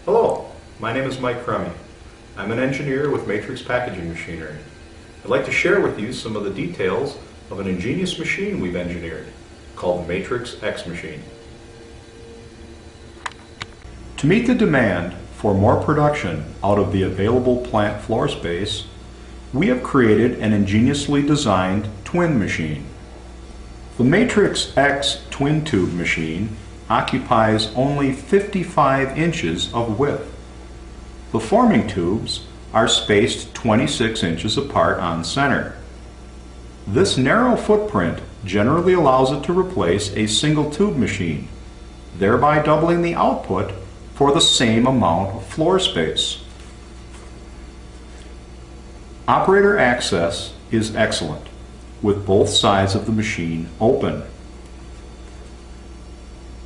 Hello, my name is Mike Crummy. I'm an engineer with Matrix Packaging Machinery. I'd like to share with you some of the details of an ingenious machine we've engineered called the Matrix X machine. To meet the demand for more production out of the available plant floor space, we have created an ingeniously designed twin machine. The Matrix X twin tube machine occupies only 55 inches of width. The forming tubes are spaced 26 inches apart on center. This narrow footprint generally allows it to replace a single tube machine, thereby doubling the output for the same amount of floor space. Operator access is excellent, with both sides of the machine open.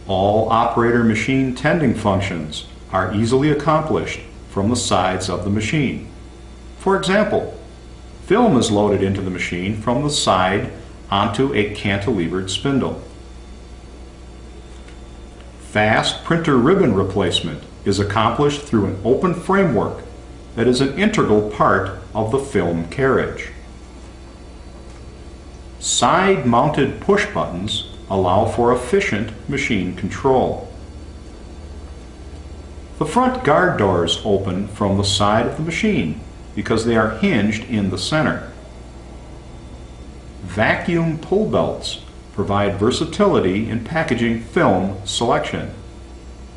All operator machine tending functions are easily accomplished from the sides of the machine. For example, film is loaded into the machine from the side onto a cantilevered spindle. Fast printer ribbon replacement is accomplished through an open framework that is an integral part of the film carriage. Side-mounted push buttons allow for efficient machine control. The front guard doors open from the side of the machine because they are hinged in the center. Vacuum pull belts provide versatility in packaging film selection.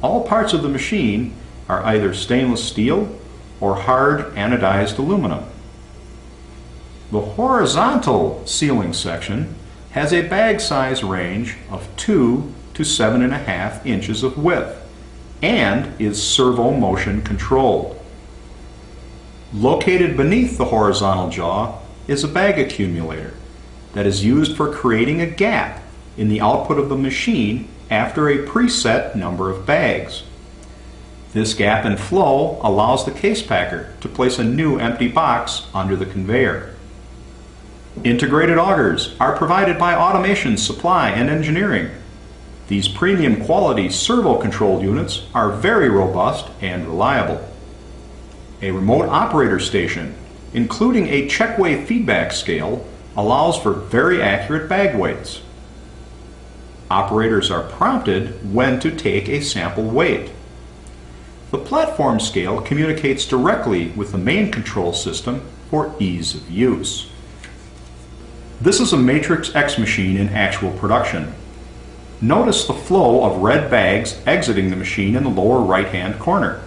All parts of the machine are either stainless steel or hard anodized aluminum. The horizontal sealing section has a bag size range of 2 to 7.5 inches of width and is servo motion controlled. Located beneath the horizontal jaw is a bag accumulator that is used for creating a gap in the output of the machine after a preset number of bags. This gap in flow allows the case packer to place a new empty box under the conveyor. Integrated augers are provided by Automation Supply and Engineering. These premium quality servo-controlled units are very robust and reliable. A remote operator station, including a check-weigh feedback scale, allows for very accurate bag weights. Operators are prompted when to take a sample weight. The platform scale communicates directly with the main control system for ease of use. This is a Matrix X machine in actual production. Notice the flow of red bags exiting the machine in the lower right-hand corner.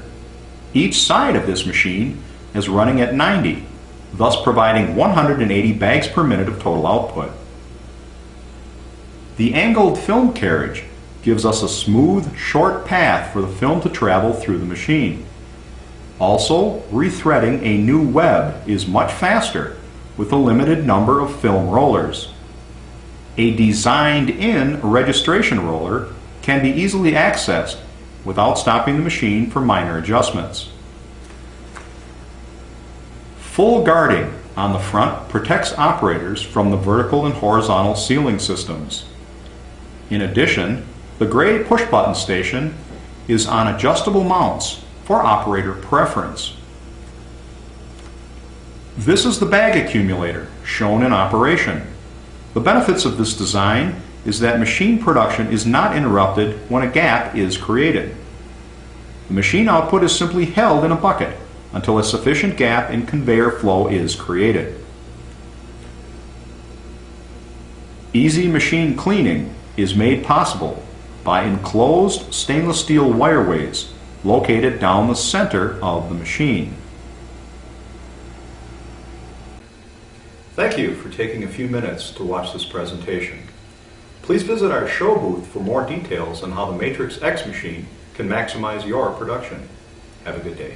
Each side of this machine is running at 90, thus providing 180 bags per minute of total output. The angled film carriage gives us a smooth, short path for the film to travel through the machine. Also, rethreading a new web is much faster with a limited number of film rollers. A designed-in registration roller can be easily accessed without stopping the machine for minor adjustments. Full guarding on the front protects operators from the vertical and horizontal sealing systems. In addition, the gray push-button station is on adjustable mounts for operator preference. This is the bag accumulator shown in operation. The benefits of this design is that machine production is not interrupted when a gap is created. The machine output is simply held in a bucket until a sufficient gap in conveyor flow is created. Easy machine cleaning is made possible by enclosed stainless steel wireways located down the center of the machine. Thank you for taking a few minutes to watch this presentation. Please visit our show booth for more details on how the Matrix X machine can maximize your production. Have a good day.